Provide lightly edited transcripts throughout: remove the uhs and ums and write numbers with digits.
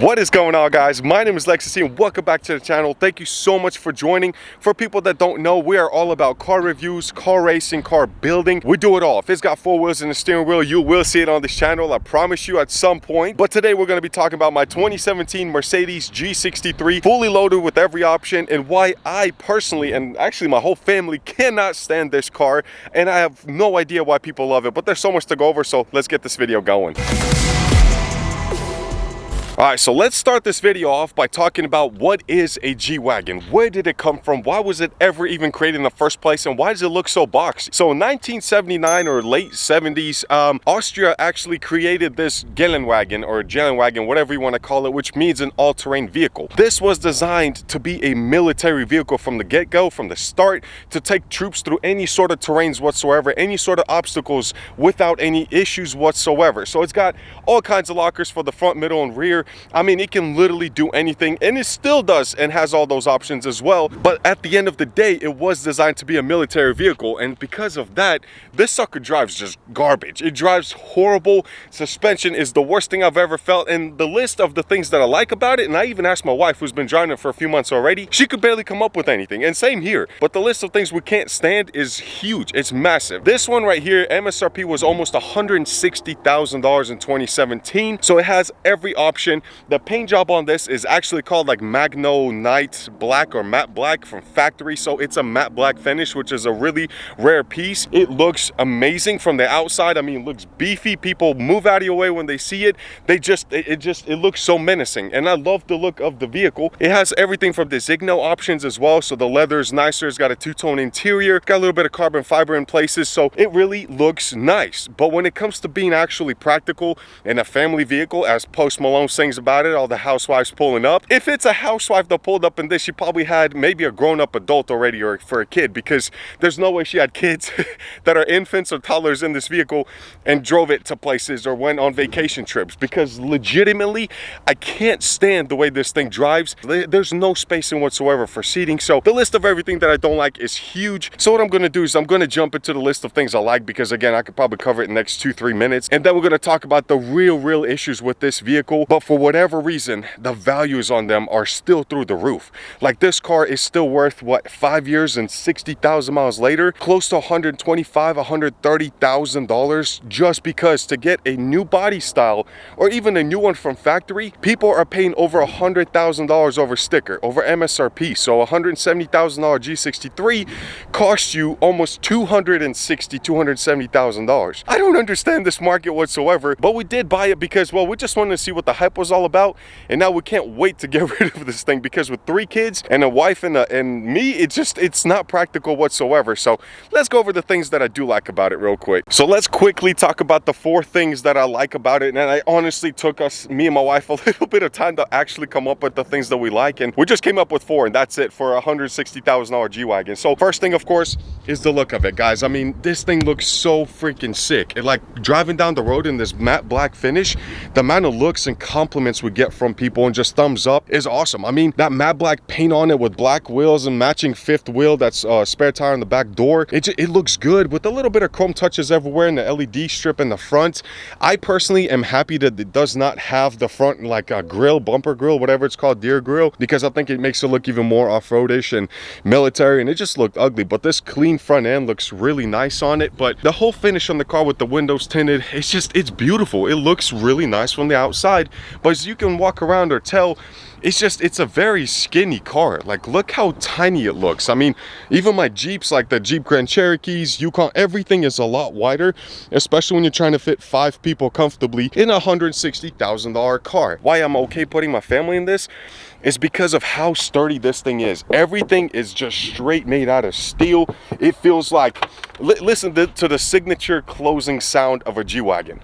What is going on, guys? My name is Lextasy and welcome back to the channel. Thank you so much for joining. For people that don't know, we are all about car reviews, car racing, car building. We do it all. If it's got four wheels and a steering wheel, you will see it on this channel, I promise you, at some point. But today we're going to be talking about my 2017 Mercedes G63, fully loaded with every option, and why I personally, and actually my whole family, cannot stand this car. And I have no idea why people love it, but there's so much to go over, so let's get this video going. Alright, so let's start this video off by talking about what is a G-Wagon. Where did it come from? Why was it ever even created in the first place? And why does it look so boxy? So in 1979 or late 70s, Austria actually created this Geländewagen or Geländewagen, whatever you want to call it, which means an all-terrain vehicle. This was designed to be a military vehicle from the get-go, from the start, to take troops through any sort of terrains whatsoever, any sort of obstacles without any issues whatsoever. So it's got all kinds of lockers for the front, middle, and rear. I mean, it can literally do anything, and it still does and has all those options as well. But at the end of the day, it was designed to be a military vehicle, and because of that, this sucker drives just garbage. It drives horrible. Suspension is the worst thing I've ever felt, and the list of the things that I like about it, and I even asked my wife, who's been driving it for a few months already, she could barely come up with anything, and same here. But the list of things we can't stand is huge. It's massive. This one right here, MSRP was almost $160,000 in 2017, so it has every option. The paint job on this is actually called like Magno Night Black or Matte Black from factory, so it's a matte black finish, which is a really rare piece. It looks amazing from the outside. I mean, it looks beefy. People move out of your way when they see it. It looks so menacing, and I love the look of the vehicle. It has everything from the Dyno options as well, so the leather is nicer. It's got a two-tone interior, got a little bit of carbon fiber in places, so it really looks nice. But when it comes to being actually practical in a family vehicle, as Post Malone sings about it, all the housewives pulling up, if it's a housewife that pulled up in this, she probably had maybe a grown-up adult already, or for a kid, because there's no way she had kids that are infants or toddlers in this vehicle and drove it to places or went on vacation trips, because legitimately I can't stand the way this thing drives. There's no spacing whatsoever for seating, so the list of everything that I don't like is huge. So what I'm going to do is I'm going to jump into the list of things I like, because again, I could probably cover it in the next 2-3 minutes, and then we're going to talk about the real issues with this vehicle. But for whatever reason, the values on them are still through the roof. Like, this car is still worth, what, 5 years and 60,000 miles later, close to $125,000-$130,000, just because to get a new body style or even a new one from factory, people are paying over $100,000 over sticker, over MSRP. So $170,000 G63 costs you almost $270,000. I don't understand this market whatsoever, but we did buy it because, well, we just wanted to see what the hype was all about, and now we can't wait to get rid of this thing, because with 3 kids and a wife and me, it's not practical whatsoever. So let's go over the things that I do like about it real quick. So let's quickly talk about the 4 things that I like about it, and I honestly took me and my wife a little bit of time to actually come up with the things that we like, and we just came up with 4, and that's it for a $160,000 G-Wagon. So first thing, of course, is the look of it, guys. I mean, this thing looks so freaking sick. It, like, driving down the road in this matte black finish, the amount of looks and compliments we get from people and just thumbs up is awesome. I mean, that matte black paint on it with black wheels and matching 5th wheel, that's spare tire on the back door, it looks good with a little bit of chrome touches everywhere, and the LED strip in the front. I personally am happy that it does not have the front like a grill, bumper grill, whatever it's called, deer grill, because I think it makes it look even more off-roadish and military, and it just looked ugly. But this clean front end looks really nice on it. But the whole finish on the car with the windows tinted, it's beautiful. It looks really nice from the outside, but as you can walk around or tell, it's a very skinny car. Like, look how tiny it looks. I mean, even my Jeeps, like the Jeep Grand Cherokees, Yukon, everything is a lot wider, especially when you're trying to fit 5 people comfortably in a $160,000 car. Why I'm okay putting my family in this is because of how sturdy this thing is. Everything is just straight made out of steel. It feels like, listen to the signature closing sound of a G-Wagon.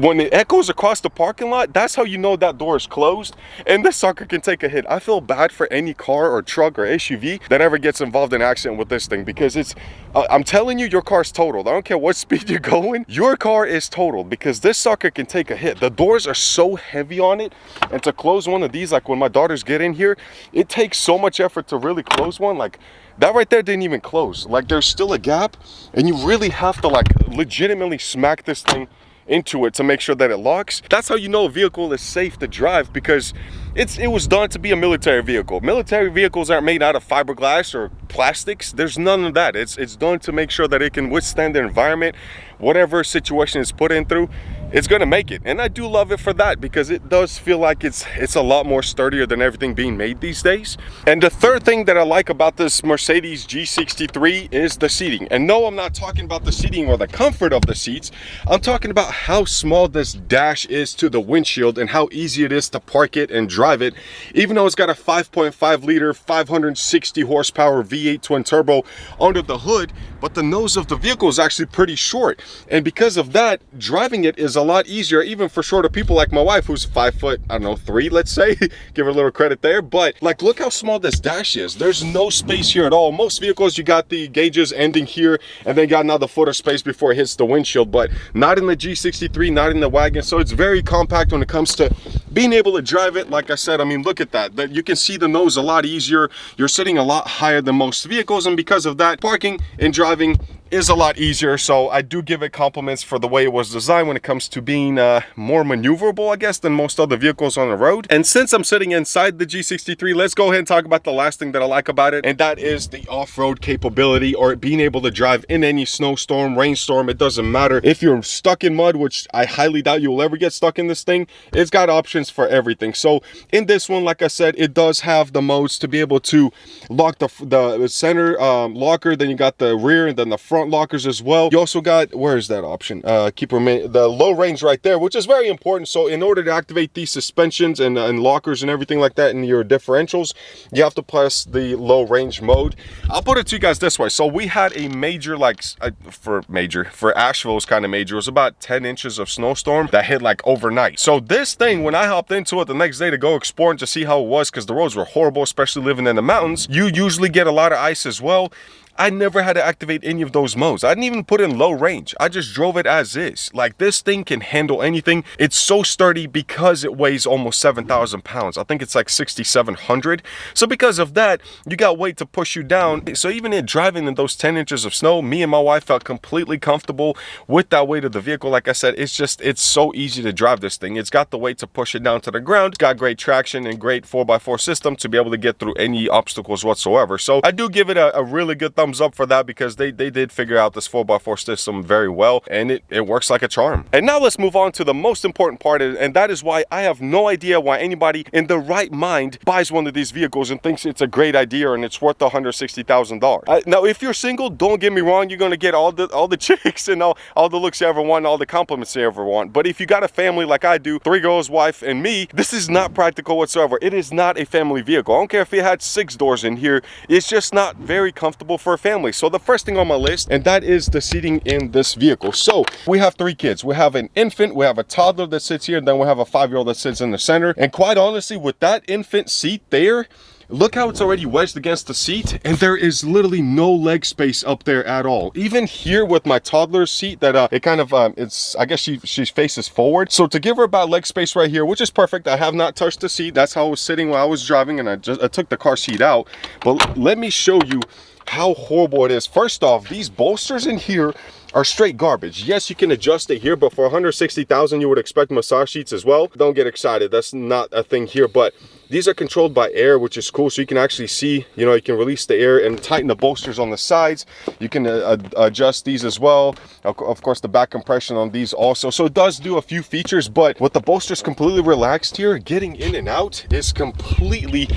When it echoes across the parking lot, that's how you know that door is closed, and this sucker can take a hit. I feel bad for any car or truck or SUV that ever gets involved in an accident with this thing, because it's I'm telling you, your car's totaled. I don't care what speed you're going, your car is totaled, because this sucker can take a hit. The doors are so heavy on it, and to close one of these, like when my daughters get in here, it takes so much effort to really close one. Like, that right there didn't even close. Like, there's still a gap, and you really have to, like, legitimately smack this thing into it to make sure that it locks. That's how you know a vehicle is safe to drive, because it was done to be a military vehicle. Military vehicles aren't made out of fiberglass or plastics. There's none of that. It's done to make sure that it can withstand the environment. Whatever situation it's put in through, it's gonna make it. And I do love it for that, because it does feel like it's a lot more sturdier than everything being made these days. And the third thing that I like about this Mercedes G63 is the seating. And no, I'm not talking about the seating or the comfort of the seats. I'm talking about how small this dash is to the windshield and how easy it is to park it and drive it. Even though it's got a 5.5 liter 560 horsepower V8 twin turbo under the hood, but the nose of the vehicle is actually pretty short. And because of that, driving it is a lot easier, even for shorter people like my wife, who's 5'3", I don't know, let's say. Give her a little credit there. But like, look how small this dash is. There's no space here at all. Most vehicles, you got the gauges ending here, and then got another foot of space before it hits the windshield, but not in the G63, not in the Wagon. So it's very compact when it comes to being able to drive it. Like I said, I mean, look at that. You can see the nose a lot easier. You're sitting a lot higher than most vehicles, and because of that, parking and driving is a lot easier. So I do give it compliments for the way it was designed when it comes to being more maneuverable, I guess, than most other vehicles on the road. And since I'm sitting inside the G63, let's go ahead and talk about the last thing that I like about it, and that is the off-road capability, or being able to drive in any snowstorm, rainstorm. It doesn't matter if you're stuck in mud, which I highly doubt you'll ever get stuck in this thing. It's got options for everything. So in this one, like I said, it does have the modes to be able to lock the center locker, then you got the rear, and then the front lockers as well. You also got, where is that option? The low range right there, which is very important. So in order to activate these suspensions and lockers and everything like that in your differentials, you have to press the low range mode. I'll put it to you guys this way. So we had a major, like for Asheville, was kind of major. It was about 10 inches of snowstorm that hit like overnight. So this thing, when I hopped into it the next day to go explore and to see how it was, because the roads were horrible, especially living in the mountains, you usually get a lot of ice as well. I never had to activate any of those modes. I didn't even put in low range. I just drove it as is. Like, this thing can handle anything. It's so sturdy because it weighs almost 7,000 pounds. I think it's like 6,700. So because of that, you got weight to push you down. So even in driving in those 10 inches of snow, me and my wife felt completely comfortable with that weight of the vehicle. Like I said, it's so easy to drive this thing. It's got the weight to push it down to the ground. It's got great traction and great 4x4 system to be able to get through any obstacles whatsoever. So I do give it a really good thumbs up for that, because they did figure out this 4x4 system very well, and it works like a charm. And now let's move on to the most important part, and that is why I have no idea why anybody in the right mind buys one of these vehicles and thinks it's a great idea and it's worth $160,000. Now, if you're single, don't get me wrong, you're gonna get all the chicks and all the looks you ever want, all the compliments you ever want. But if you got a family like I do, 3 girls, wife, and me, this is not practical whatsoever. It is not a family vehicle. I don't care if it had 6 doors in here. It's just not very comfortable for a family. So the first thing on my list, and that is the seating in this vehicle. So we have 3 kids. We have an infant, we have a toddler that sits here, and then we have a 5-year-old that sits in the center. And quite honestly, with that infant seat there, look how it's already wedged against the seat, and there is literally no leg space up there at all. Even here with my toddler's seat, that it kind of it's, I guess she faces forward, so to give her about leg space right here, which is perfect. I have not touched the seat. That's how I was sitting while I was driving, and I took the car seat out. But let me show you how horrible it is. First off, these bolsters in here are straight garbage. Yes, you can adjust it here, but for $160,000, you would expect massage seats as well. Don't get excited, that's not a thing here. But these are controlled by air, which is cool. So you can actually see, you know, you can release the air and tighten the bolsters on the sides. You can adjust these as well. Of course, the back compression on these also. So it does do a few features, but with the bolsters completely relaxed here, getting in and out is completely,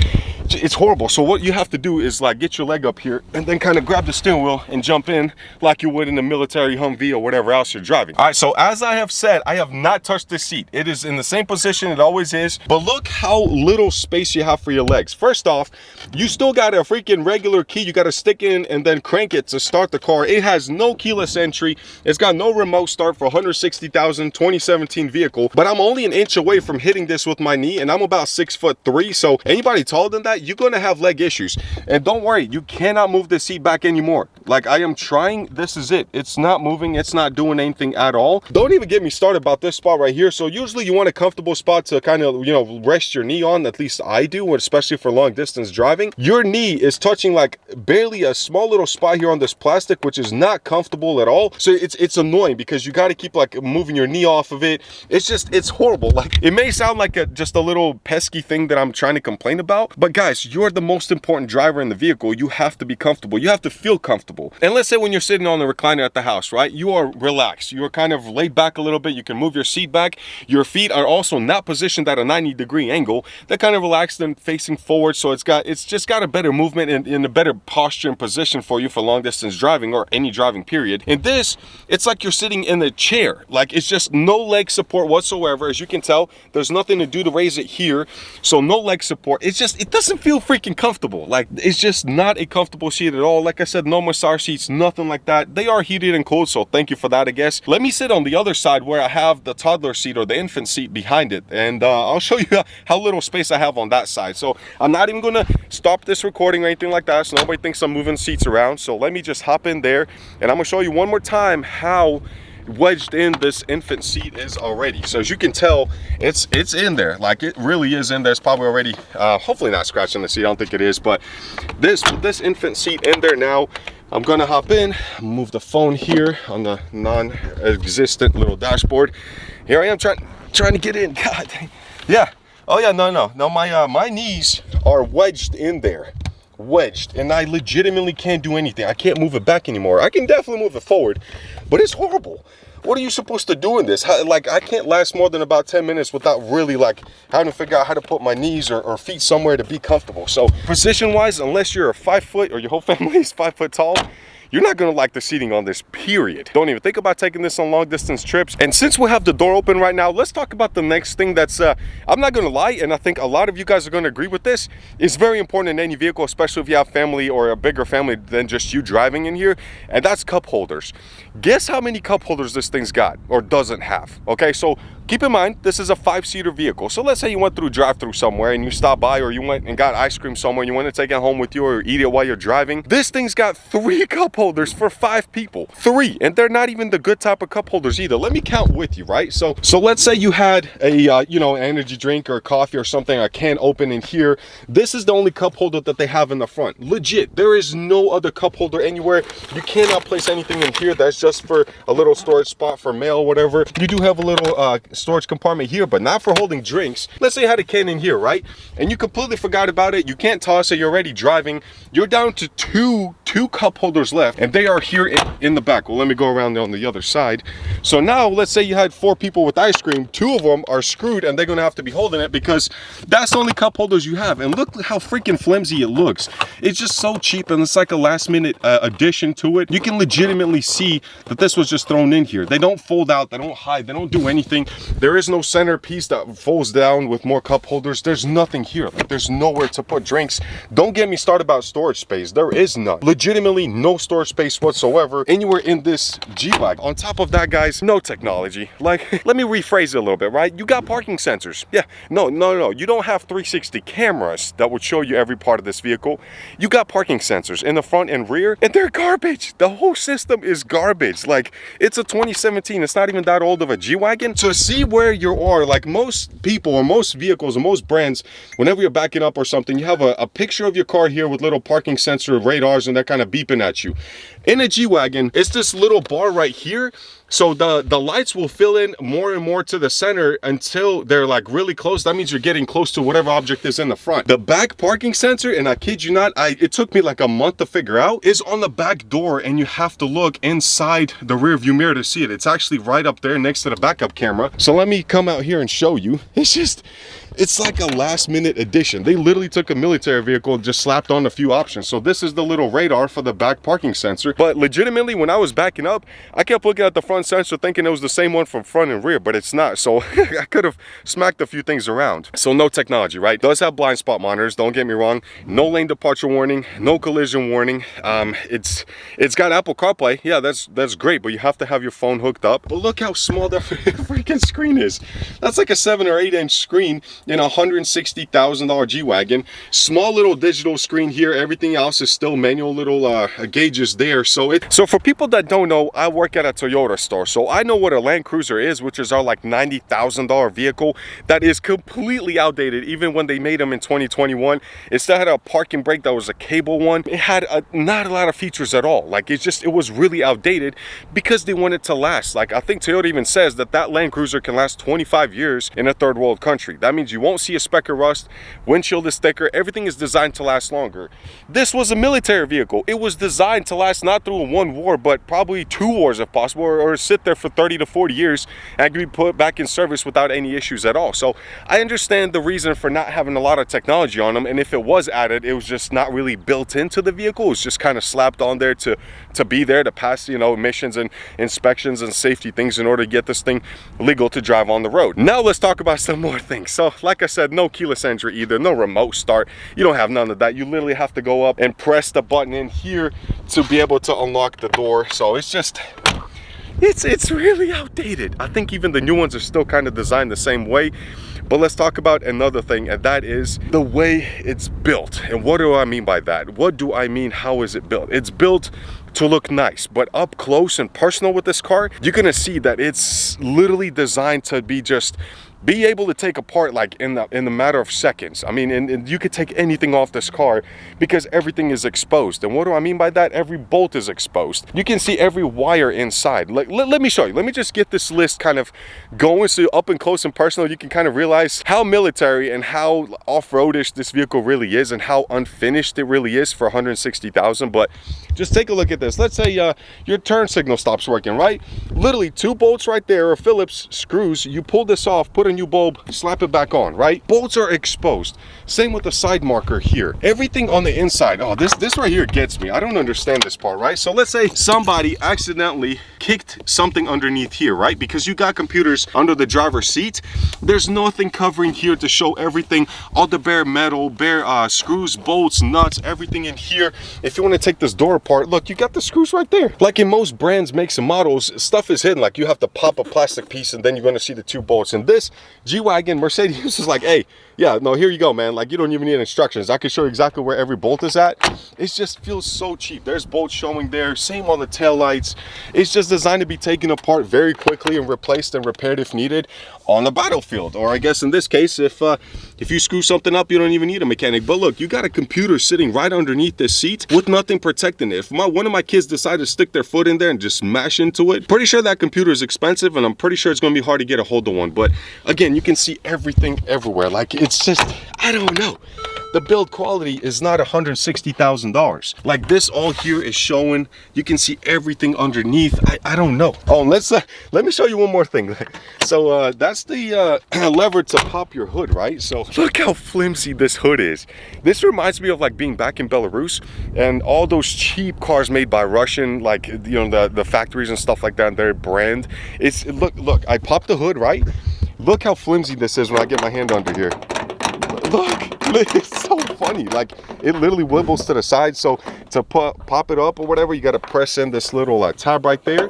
it's horrible. So what you have to do is like get your leg up here and then kind of grab the steering wheel and jump in like you would in a military Humvee or whatever else you're driving. All right, so as I have said, I have not touched this seat. It is in the same position it always is, but look how little space you have for your legs. First off, you still got a freaking regular key you got to stick in and then crank it to start the car. It has no keyless entry. It's got no remote start for $160,000 2017 vehicle, but I'm only an inch away from hitting this with my knee, and I'm about 6'3", so anybody taller than that, that, you're gonna have leg issues. And don't worry, you cannot move the seat back anymore. Like, I am trying, this is it. It's not moving, it's not doing anything at all. Don't even get me started about this spot right here. So usually you want a comfortable spot to kind of, you know, rest your knee on. At least I do, especially for long distance driving. Your knee is touching like barely a small little spot here on this plastic, which is not comfortable at all. So it's annoying because you got to keep like moving your knee off of it. It's just, it's horrible. Like, it may sound like just a little pesky thing that I'm trying to complain about, but guys, you're the most important driver in the vehicle. You have to be comfortable. You have to feel comfortable. And let's say when you're sitting on the recliner at the house, right, you are relaxed. You are kind of laid back a little bit. You can move your seat back. Your feet are also not positioned at a 90-degree angle. They're kind of relaxed and facing forward. So it's just got a better movement and in a better posture and position for you for long distance driving or any driving period. In this, it's like you're sitting in a chair. Like, it's just no leg support whatsoever. As you can tell, there's nothing to do to raise it here. So no leg support. It's just, it doesn't feel freaking comfortable. Like, it's just not a comfortable seat at all. Like I said, no massage seats, nothing like that. They are heated and cooled, so thank you for that, I guess. Let me sit on the other side where I have the toddler seat or the infant seat behind it, and I'll show you how little space I have on that side. So I'm not even gonna stop this recording or anything like that, so nobody thinks I'm moving seats around. So let me just hop in there, and I'm gonna show you one more time how wedged in this infant seat is already. So as you can tell, it's in there. Like, it really is in there. It's probably already hopefully not scratching the seat. I don't think it is, but this infant seat in there now. I'm gonna hop in, move the phone here on the non-existent little dashboard. Here I am trying to get in. God, yeah. Oh yeah, no. My knees are wedged in there, and I legitimately can't do anything. I can't move it back anymore. I can definitely move it forward, but it's horrible. What are you supposed to do in this? Like, I can't last more than about 10 minutes without really like having to figure out how to put my knees or feet somewhere to be comfortable. So position wise, unless you're a 5 foot or your whole family is 5 foot tall, you're not gonna like the seating on this, period. Don't even think about taking this on long distance trips. And since we have the door open right now, let's talk about the next thing that's, I'm not gonna lie, and I think a lot of you guys are gonna agree with this. It's very important in any vehicle, especially if you have family or a bigger family than just you driving in here, and that's cup holders. Guess how many cup holders this thing's got or doesn't have, okay? So keep in mind, this is a 5-seater vehicle. So let's say you went through drive-through somewhere and you stopped by, or you went and got ice cream somewhere and you want to take it home with you or eat it while you're driving. This thing's got 3 cup holders for 5 people. 3, and they're not even the good type of cup holders either. Let me count with you, right? So let's say you had a you know, energy drink or coffee or something, a can open in here. This is the only cup holder that they have in the front. Legit, there is no other cup holder anywhere. You cannot place anything in here. That's just for a little storage spot for mail or whatever. You do have a little storage compartment here, but not for holding drinks. Let's say you had a can in here, right? And you completely forgot about it. You can't toss it. You're already driving. You're down to two cup holders left, and they are here in the back. Well, let me go around on the other side. So now let's say you had 4 people with ice cream. 2 of them are screwed, and they're gonna have to be holding it because that's the only cup holders you have. And look how freaking flimsy it looks. It's just so cheap, and it's like a last minute addition to it. You can legitimately see that this was just thrown in here. They don't fold out, they don't hide, they don't do anything. There is no centerpiece that folds down with more cup holders. There's nothing here. Like, there's nowhere to put drinks. Don't get me started about storage space. There is none. Legitimately no storage space whatsoever anywhere in this G-Wagon. On top of that, guys, no technology. Like, let me rephrase it a little bit, right? You got parking sensors. Yeah, no. You don't have 360 cameras that would show you every part of this vehicle. You got parking sensors in the front and rear, and they're garbage. The whole system is garbage. Like, it's a 2017. It's not even that old of a G-Wagon. To see where you are, like most people or most vehicles or most brands, whenever you're backing up or something, you have a picture of your car here with little parking sensor radars, and they're kind of beeping at you. In a G-Wagon, it's this little bar right here. So the lights will fill in more and more to the center until they're like really close. That means you're getting close to whatever object is in the front. The back parking sensor, and I kid you not, it took me like a month to figure out, is on the back door, and you have to look inside the rear view mirror to see it. It's actually right up there next to the backup camera. So let me come out here and show you. It's like a last minute addition. They literally took a military vehicle and just slapped on a few options. So this is the little radar for the back parking sensor. But legitimately, when I was backing up, I kept looking at the front sensor thinking it was the same one from front and rear, but it's not. So I could have smacked a few things around. So no technology, right? Does have blind spot monitors, don't get me wrong. No lane departure warning, no collision warning. It's got Apple CarPlay. Yeah, that's great, but you have to have your phone hooked up. But look how small that freaking screen is. That's like a 7 or 8 inch screen. in a $160,000 G-Wagon. Small little digital screen here. Everything else is still manual little gauges there. So for people that don't know, I work at a Toyota store, so I know what a Land Cruiser is, which is our like $90,000 vehicle that is completely outdated. Even when they made them in 2021, it still had a parking brake that was a cable one. It had not a lot of features at all. Like it was really outdated because they wanted to last. Like I think Toyota even says that Land Cruiser can last 25 years in a third world country. That means you won't see a speck of rust, windshield is thicker, everything is designed to last longer. This was a military vehicle. It was designed to last not through one war, but probably 2 wars if possible, or sit there for 30 to 40 years and can be put back in service without any issues at all. So I understand the reason for not having a lot of technology on them, and if it was added, it was just not really built into the vehicle. It was just kind of slapped on there to be there to pass, you know, emissions and inspections and safety things in order to get this thing legal to drive on the road. Now let's talk about some more things. So like I said, no keyless entry either, no remote start. You don't have none of that. You literally have to go up and press the button in here to be able to unlock the door. So it's just, it's really outdated. I think even the new ones are still kind of designed the same way. But let's talk about another thing, and that is the way it's built. And what do I mean by that? What do I mean, how is it built? It's built to look nice, but up close and personal with this car, you're gonna see that it's literally designed to be able to take apart like in the matter of seconds. I mean, and you could take anything off this car because everything is exposed. And what do I mean by that? Every bolt is exposed. You can see every wire inside. Like, let me show you. Let me just get this list kind of going so up and close and personal, you can kind of realize how military and how off-roadish this vehicle really is and how unfinished it really is for 160,000. But just take a look at this. Let's say your turn signal stops working, right? Literally 2 bolts right there, or Phillips screws. You pull this off, put a new bulb, slap it back on, right? Bolts are exposed. Same with the side marker here. Everything on the inside. Oh, this right here gets me. I don't understand this part, right? So let's say somebody accidentally kicked something underneath here, right? Because you got computers under the driver's seat. There's nothing covering here to show everything, all the bare metal, bare screws, bolts, nuts, everything in here. If you want to take this door apart, look, you got the screws right there. Like in most brands, makes and models, stuff is hidden. Like you have to pop a plastic piece and then you're going to see the 2 bolts. In this G-Wagon, Mercedes is like, hey, yeah, no, here you go, man. Like you don't even need instructions. I can show you exactly where every bolt is at. It just feels so cheap. There's bolts showing there. Same on the taillights. It's just designed to be taken apart very quickly and replaced and repaired if needed on the battlefield. Or I guess in this case, if you screw something up, you don't even need a mechanic. But look, you got a computer sitting right underneath this seat with nothing protecting it. If one of my kids decide to stick their foot in there and just smash into it, pretty sure that computer is expensive, and I'm pretty sure it's going to be hard to get a hold of one. But again, you can see everything everywhere. Like it's just, I don't know. The build quality is not $160,000. Like this all here is showing. You can see everything underneath. I don't know. Oh, let me show you one more thing. So that's the lever to pop your hood, right? So look how flimsy this hood is. This reminds me of like being back in Belarus and all those cheap cars made by Russian, like, you know, the factories and stuff like that, their brand. Look, I popped the hood, right? Look how flimsy this is when I get my hand under here. Look, it's so funny. Like it literally wibbles to the side. So to pop it up or whatever, you got to press in this little tab right there,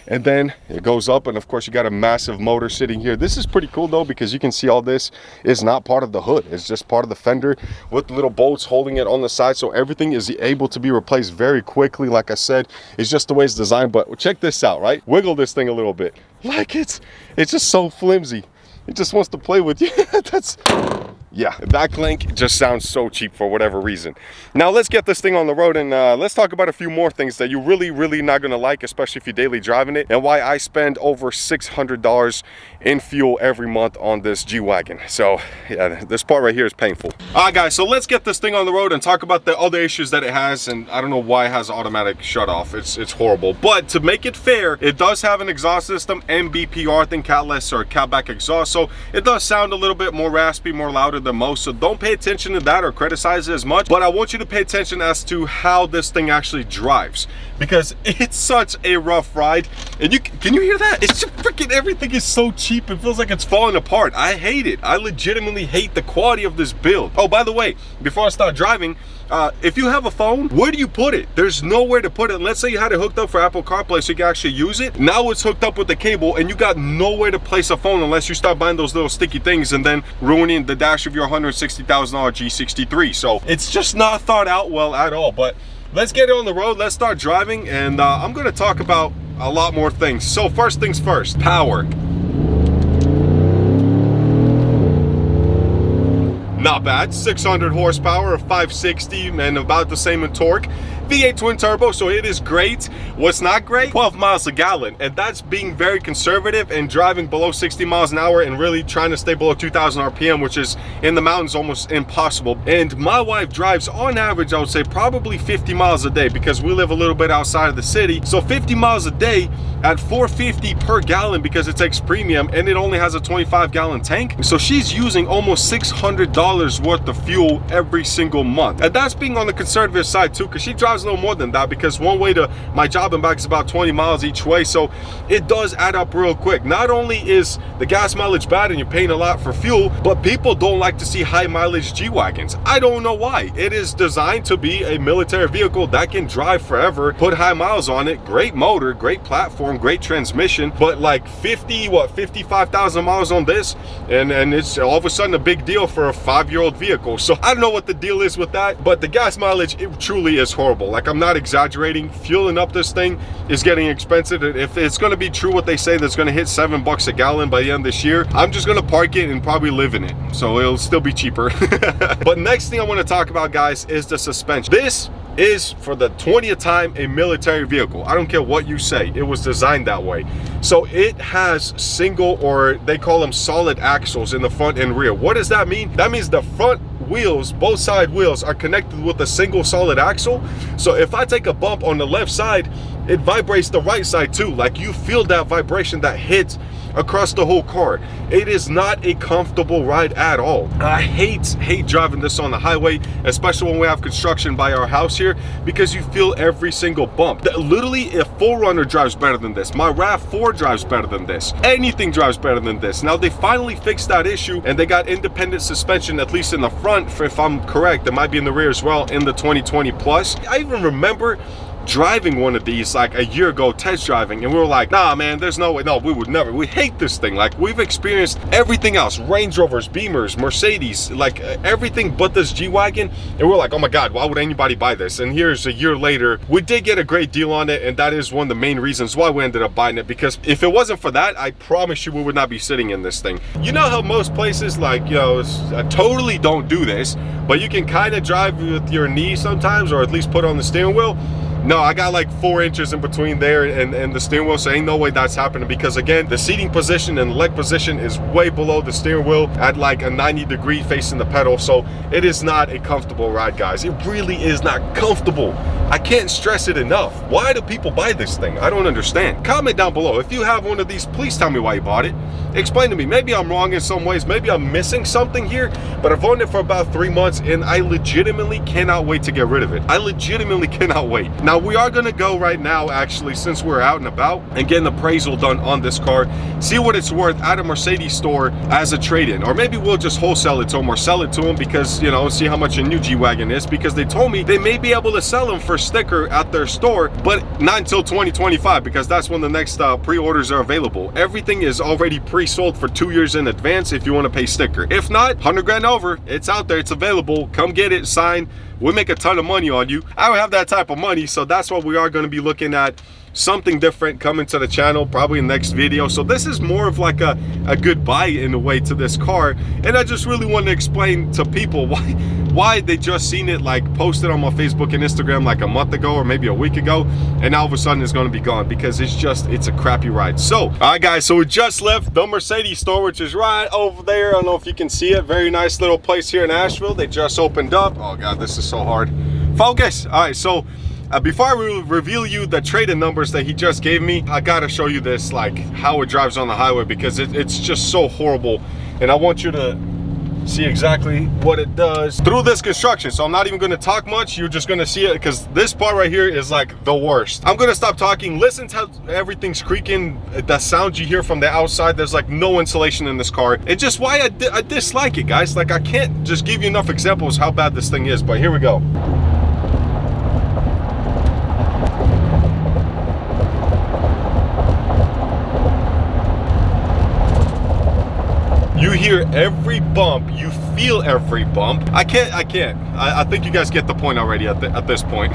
and then it goes up. And of course you got a massive motor sitting here. This is pretty cool though, because you can see all this is not part of the hood. It's just part of the fender with little bolts holding it on the side. So everything is able to be replaced very quickly. Like I said, it's just the way it's designed. But check this out, right? Wiggle this thing a little bit. Like it's just so flimsy. It just wants to play with you. Yeah, that link just sounds so cheap for whatever reason. Now let's get this thing on the road, and let's talk about a few more things that you're really not gonna like, especially if you're daily driving it, and why I spend over $600 in fuel every month on this G-Wagon. So yeah, this part right here is painful. All right guys, so let's get this thing on the road and talk about the other issues that it has. And I don't know why it has automatic shut off. It's horrible. But to make it fair, it does have an exhaust system, MBPR, I think catless or catback exhaust. So it does sound a little bit more raspy, more louder than most, so don't pay attention to that or criticize it as much, but I want you to pay attention as to how this thing actually drives, because it's such a rough ride. And can you hear that? It's just freaking, everything is so cheap, it feels like it's falling apart. I hate it. I legitimately hate the quality of this build. Oh, by the way, before I start driving, if you have a phone, where do you put it? There's nowhere to put it. Let's say you had it hooked up for Apple CarPlay so you can actually use it. Now it's hooked up with the cable and you got nowhere to place a phone unless you start buying those little sticky things and then ruining the dash of your $160,000 G63. So it's just not thought out well at all. But let's get it on the road. Let's start driving, and I'm going to talk about a lot more things. So first things first, power. Not bad, 600 horsepower, or 560, and about the same in torque. V8 twin turbo, so it is great. What's not great? 12 miles a gallon, and that's being very conservative and driving below 60 miles an hour and really trying to stay below 2,000 RPM, which is in the mountains almost impossible. And my wife drives on average, I would say probably 50 miles a day, because we live a little bit outside of the city. So 50 miles a day at $4.50 per gallon, because it takes premium and it only has a 25-gallon tank. So she's using almost $600 worth of fuel every single month, and that's being on the conservative side too, because she drives a little more than that, because one way to my job and back is about 20 miles each way. So it does add up real quick. Not only is the gas mileage bad and you're paying a lot for fuel, but people don't like to see high mileage G-Wagons. I don't know why. It is designed to be a military vehicle that can drive forever, put high miles on it, great motor, great platform, great transmission, but like 55,000 miles on this, and it's all of a sudden a big deal for a 5-year-old vehicle. So I don't know what the deal is with that, but the gas mileage, it truly is horrible. Like, I'm not exaggerating. Fueling up this thing is getting expensive. If it's going to be true what they say, that's going to hit $7 a gallon by the end of this year, I'm just going to park it and probably live in it, so it'll still be cheaper. But next thing I want to talk about, guys, is the suspension. This is, for the 20th time, a military vehicle. I don't care what you say, it was designed that way. So it has single, or they call them solid axles, in the front and rear. What does that mean? That means the front wheels, both side wheels, are connected with a single solid axle. So if I take a bump on the left side, it vibrates the right side too. Like, you feel that vibration that hits across the whole car. It is not a comfortable ride at all. I hate driving this on the highway, especially when we have construction by our house here, because you feel every single bump. Literally, a 4Runner drives better than this. My RAV4 drives better than this. Anything drives better than this. Now, they finally fixed that issue, and they got independent suspension, at least in the front, if I'm correct. It might be in the rear as well, in the 2020 Plus. I even remember driving one of these like a year ago, test driving, and we were like, nah man, there's no way, no, we would never. We hate this thing. Like, we've experienced everything else, Range Rovers, Beamers, Mercedes, like everything but this G-Wagon, and we're like, oh my god, why would anybody buy this? And here's a year later, we did get a great deal on it, and that is one of the main reasons why we ended up buying it, because if it wasn't for that, I promise you we would not be sitting in this thing. You know how most places, like, you know, totally don't do this, but you can kind of drive with your knee sometimes, or at least put on the steering wheel. No, I got like 4 inches in between there and the steering wheel, so ain't no way that's happening, because again, the seating position and the leg position is way below the steering wheel at like a 90-degree facing the pedal. So it is not a comfortable ride, guys. It really is not comfortable. I can't stress it enough. Why do people buy this thing? I don't understand. Comment down below. If you have one of these, please tell me why you bought it. Explain to me. Maybe I'm wrong in some ways. Maybe I'm missing something here, but I've owned it for about 3 months and I legitimately cannot wait to get rid of it. I legitimately cannot wait. Now, we are gonna go right now, actually, since we're out and about, and get an appraisal done on this car, see what it's worth at a Mercedes store as a trade-in, or maybe we'll just wholesale it to them or sell it to them, because, you know, see how much a new G-Wagon is, because they told me they may be able to sell them for sticker at their store, but not until 2025, because that's when the next pre-orders are available. Everything is already pre-sold for 2 years in advance if you want to pay sticker. If not, 100 grand over, it's out there, it's available. Come get it, sign. We make a ton of money on you. I don't have that type of money, so that's what we are going to be looking at. Something different coming to the channel probably in the next video. So this is more of like a goodbye in a way to this car, and I just really want to explain to people why they just seen it like posted on my Facebook and Instagram like a month ago or maybe a week ago, and now all of a sudden it's going to be gone, because it's a crappy ride. So all right guys, so we just left the Mercedes store, which is right over there. I don't know if you can see it. Very nice little place here in Asheville. They just opened up. Oh god, this is so hard. Focus. All right, so before I reveal you the trade-in numbers that he just gave me, I gotta show you this, like how it drives on the highway, because it's just so horrible, and I want you to see exactly what it does through this construction. So I'm not even gonna talk much, you're just gonna see it, because this part right here is like the worst. I'm gonna stop talking. Listen to how everything's creaking, the sound you hear from the outside. There's like no insulation in this car. It's just why I dislike it, guys. Like, I can't just give you enough examples how bad this thing is, but here we go. You hear every bump, you feel every bump. I think you guys get the point already at this point.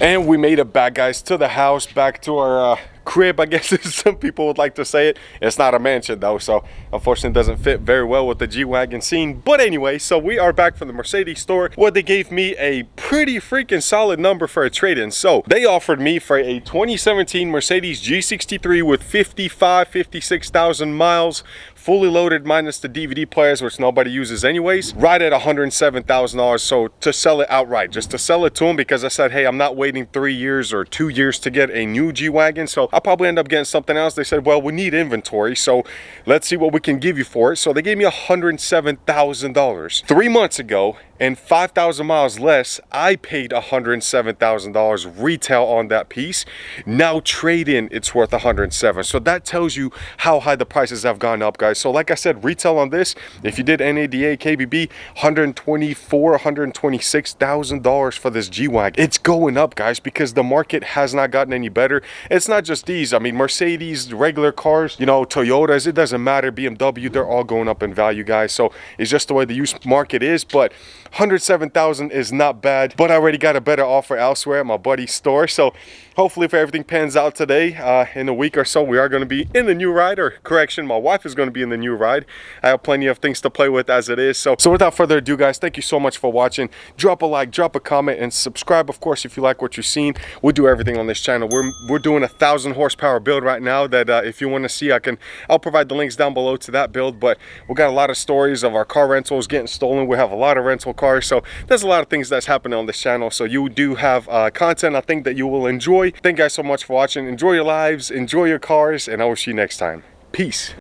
And we made it back, guys, to the house, back to our crib, I guess as some people would like to say it. It's not a mansion though, so unfortunately it doesn't fit very well with the G-Wagon scene. But anyway, so we are back from the Mercedes store, where they gave me a pretty freaking solid number for a trade-in. So they offered me for a 2017 Mercedes G63 with 56,000 miles, fully loaded minus the DVD players, which nobody uses anyways, right at $107,000. So to sell it outright, just to sell it to them, because I said, hey, I'm not waiting 3 years or 2 years to get a new G-Wagon, so I'll probably end up getting something else. They said, well, we need inventory, so let's see what we can give you for it. So they gave me $107,000. 3 months ago, and 5,000 miles less, I paid $107,000 retail on that piece. Now trade-in, it's worth $107,000. So that tells you how high the prices have gone up, guys. So like I said, retail on this, if you did NADA, KBB, $124,000, $126,000 for this G-Wagon. It's going up, guys, because the market has not gotten any better. It's not just these. I mean, Mercedes, regular cars, you know, Toyotas, it doesn't matter, BMW, they're all going up in value, guys. So it's just the way the used market is. But $107,000 is not bad, but I already got a better offer elsewhere at my buddy's store. So hopefully if everything pans out today, in a week or so, we are going to be in the new ride, or correction, my wife is going to be in the new ride. I have plenty of things to play with as it is. So without further ado, guys, thank you so much for watching. Drop a like, drop a comment, and subscribe, of course, if you like what you've seen. We'll do everything on this channel. We're doing a 1,000 horsepower build right now that if you want to see, I'll provide the links down below to that build. But we got a lot of stories of our car rentals getting stolen. We have a lot of rental cars, so there's a lot of things that's happening on this channel. So you do have content I think that you will enjoy. Thank you guys so much for watching. Enjoy your lives, enjoy your cars, and I will see you next time. Peace.